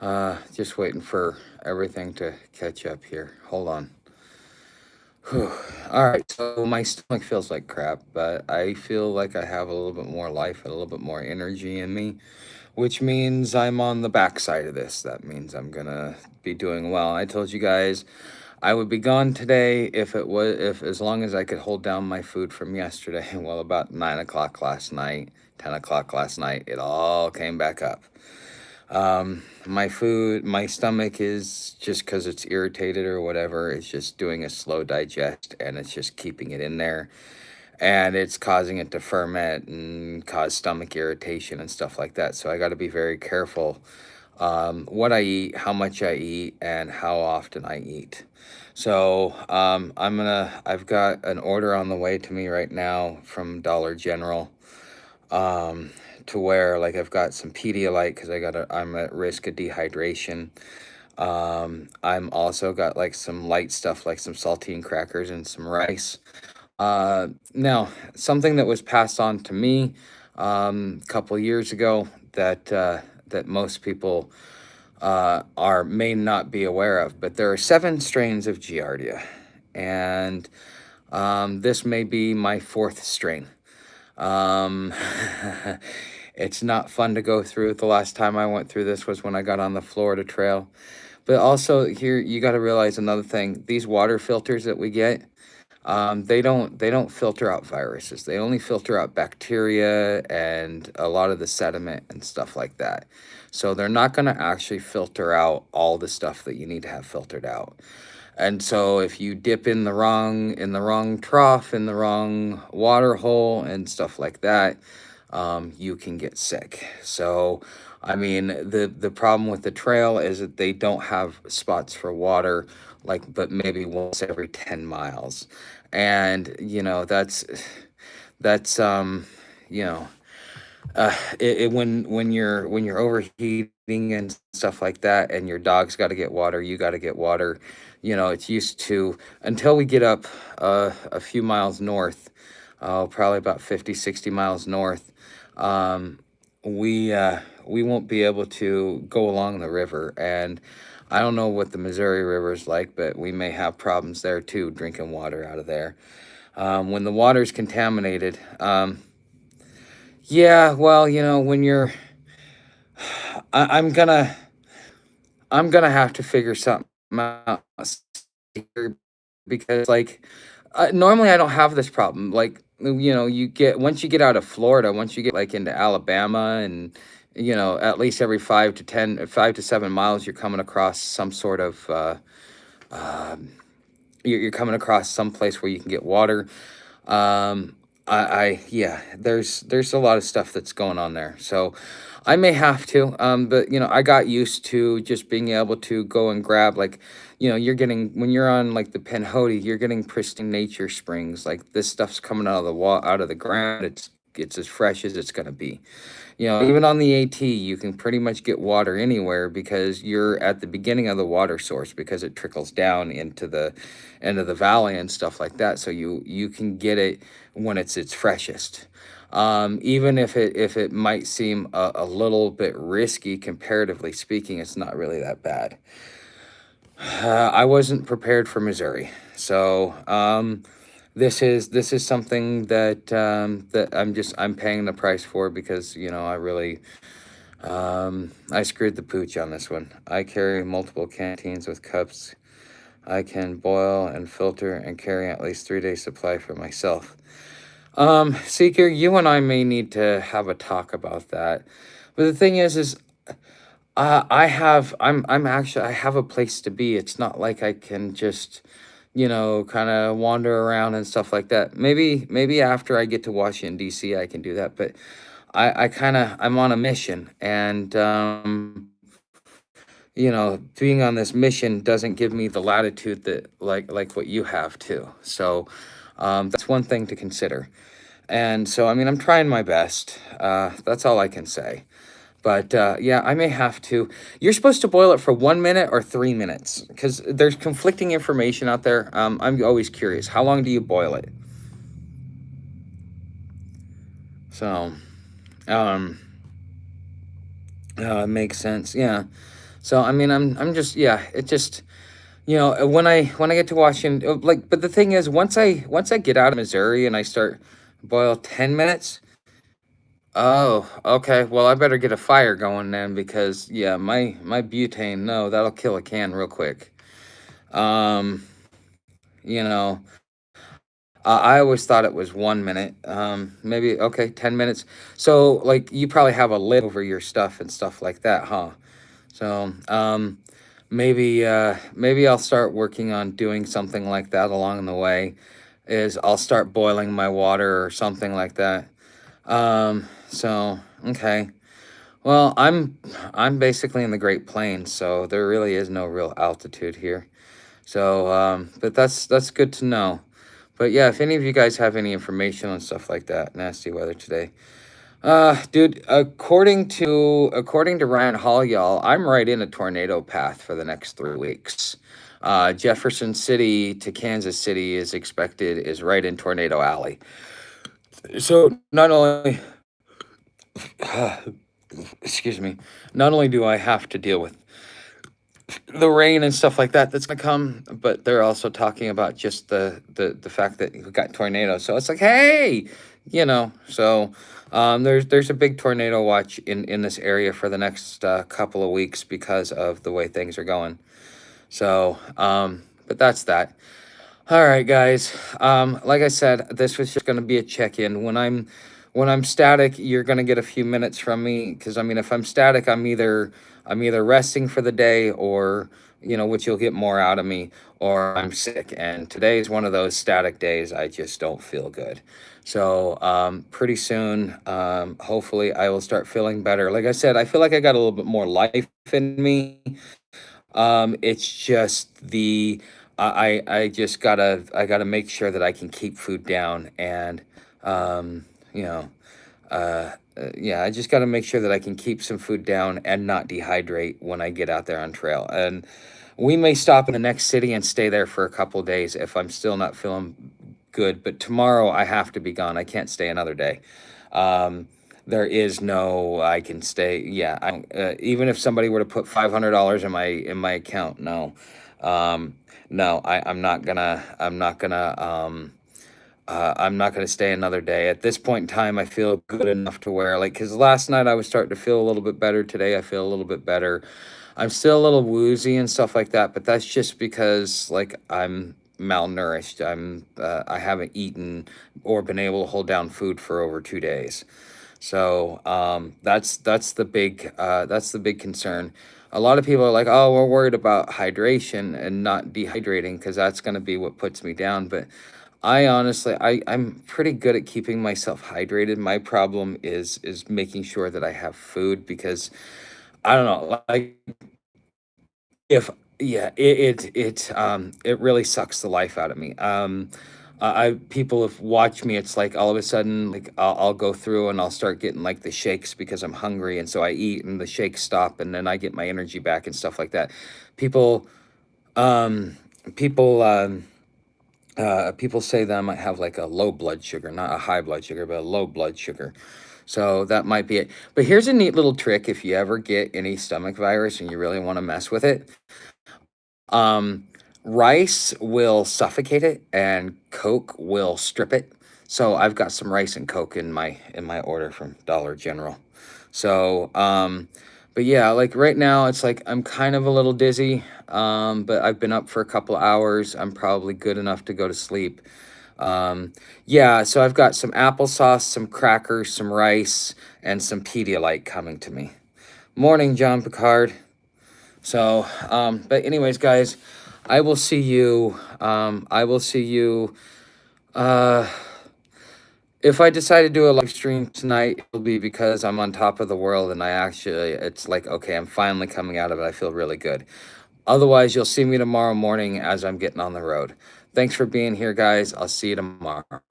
Just waiting for everything to catch up here. Hold on. Whew. All right, so my stomach feels like crap, but I feel like I have a little bit more life and a little bit more energy in me, which means I'm on the backside of this. That means I'm gonna be doing well. I told you guys I would be gone today if as long as I could hold down my food from yesterday. Well, about 9 o'clock last night, 10 o'clock last night, it all came back up. My stomach is just because it's irritated or whatever. It's just doing a slow digest and it's just keeping it in there, and it's causing it to ferment and cause stomach irritation and stuff like that. So I got to be very careful what I eat, how much I eat, and how often I eat. So I've got an order on the way to me right now from Dollar General, um, to where like I've got some Pedialyte because I'm at risk of dehydration. I'm also got like some light stuff like some saltine crackers and some rice. Now, something that was passed on to me a couple years ago that most people are may not be aware of, but there are 7 strains of Giardia, and this may be my 4th strain. Um, it's not fun to go through. The last time I went through this was when I got on the Florida Trail. But also here, you got to realize another thing. These water filters that we get, they don't filter out viruses. They only filter out bacteria and a lot of the sediment and stuff like that. So they're not going to actually filter out all the stuff that you need to have filtered out. And so if you dip in the wrong trough, in the wrong water hole and stuff like that, you can get sick. So I mean, the problem with the trail is that they don't have spots for water, like, but maybe once every 10 miles. And that's you know when you're overheating and stuff like that, and your dog's got to get water, you got to get water. It's used to, until we get up a few miles north, probably about 50, 60 miles north. Um, we uh, we won't be able to go along the river, and I don't know what the Missouri River is like, but we may have problems there too, drinking water out of there. When the water's contaminated, yeah, well, when you're, I, I'm gonna, I'm gonna have to figure something out here, because, like, normally I don't have this problem. Like, you get once you get out of Florida, once you get like into Alabama, and at least every 5 to 7 miles, you're coming across some sort of, um, you're coming across some place where you can get water. Um, yeah, there's a lot of stuff that's going on there. So I may have to, but I got used to just being able to go and grab, like, when you're on like the Penhody, you're getting pristine nature springs. Like, this stuff's coming out of the ground. It's as fresh as it's gonna be. Even on the AT, you can pretty much get water anywhere because you're at the beginning of the water source, because it trickles down into the end of the valley and stuff like that. So you can get it when it's its freshest. Even if it might seem a little bit risky, comparatively speaking, it's not really that bad. I wasn't prepared for Missouri, so this is something that I'm paying the price for, because I screwed the pooch on this one. I carry multiple canteens with cups. I can boil and filter and carry at least 3 days supply for myself. Seeker, you and I may need to have a talk about that. But the thing is, I have a place to be. It's not like I can just, kind of wander around and stuff like that. Maybe after I get to Washington D.C., I can do that. But I'm on a mission, and being on this mission doesn't give me the latitude that, like what you have too. So that's one thing to consider. And so, I mean, I'm trying my best. That's all I can say. But yeah, I may have to. You're supposed to boil it for 1 minute or 3 minutes, because there's conflicting information out there. I'm always curious. How long do you boil it? So, um, it makes sense. Yeah. So I mean, I'm just yeah. It just when I get to Washington, like, but the thing is, once I get out of Missouri and I start boil 10 minutes. Oh, okay. Well, I better get a fire going then because yeah, my butane, no, that'll kill a can real quick. Um, you know, I always thought it was 1 minute. Maybe okay, 10 minutes. So like you probably have a lid over your stuff and stuff like that, huh? So maybe I'll start working on doing something like that along the way. Is I'll start boiling my water or something like that. So okay. Well, I'm basically in the Great Plains, so there really is no real altitude here. So, but that's good to know. But yeah, if any of you guys have any information on stuff like that, nasty weather today. Dude, according to Ryan Hall, y'all, I'm right in a tornado path for the next 3 weeks. Jefferson City to Kansas City is right in Tornado Alley. So not only excuse me, not only do I have to deal with the rain and stuff like that that's gonna come, but they're also talking about just the fact that we got tornadoes. So it's like, hey, so there's a big tornado watch in this area for the next couple of weeks because of the way things are going. So, but that's that. All right, guys. Like I said, this was just going to be a check-in. When I'm static, you're going to get a few minutes from me because I mean, if I'm static, I'm either resting for the day or which you'll get more out of me, or I'm sick. And today is one of those static days. I just don't feel good. So pretty soon, hopefully, I will start feeling better. Like I said, I feel like I got a little bit more life in me. It's just I just gotta make sure that I can keep food down and you know yeah, I just gotta make sure that I can keep some food down and not dehydrate when I get out there on trail. And we may stop in the next city and stay there for a couple days if I'm still not feeling good. But tomorrow I have to be gone. I can't stay another day. Um, there is no I can stay. Yeah, I don't, even if somebody were to put $500 in my account, no, um, no, I'm not gonna stay another day. At this point in time, I feel good enough to where, like, because last night I was starting to feel a little bit better. Today I feel a little bit better. I'm still a little woozy and stuff like that, but that's just because, like, I'm malnourished. I haven't eaten or been able to hold down food for over 2 days. So that's the big concern. A lot of people are like, "Oh, we're worried about hydration and not dehydrating because that's going to be what puts me down." But I honestly, I'm pretty good at keeping myself hydrated. My problem is making sure that I have food because I don't know, like if yeah, it really sucks the life out of me. I people have watched me. It's like all of a sudden, like I'll go through and I'll start getting like the shakes because I'm hungry, and so I eat and the shakes stop, and then I get my energy back and stuff like that. People, um, people. People say that I might have like a low blood sugar, not a high blood sugar, but a low blood sugar. So that might be it. But here's a neat little trick if you ever get any stomach virus and you really want to mess with it. Um, Rice will suffocate it and Coke will strip it. So I've got some rice and Coke in my order from Dollar General. So, but yeah, like right now it's like I'm kind of a little dizzy. But I've been up for a couple hours. I'm probably good enough to go to sleep. Yeah, so I've got some applesauce, some crackers, some rice, and some Pedialyte coming to me. Morning, John Picard. So, but anyways, guys, I will see you. I will see you. Uh, if I decide to do a live stream tonight, it'll be because I'm on top of the world and it's like, okay, I'm finally coming out of it. I feel really good. Otherwise, you'll see me tomorrow morning as I'm getting on the road. Thanks for being here, guys. I'll see you tomorrow.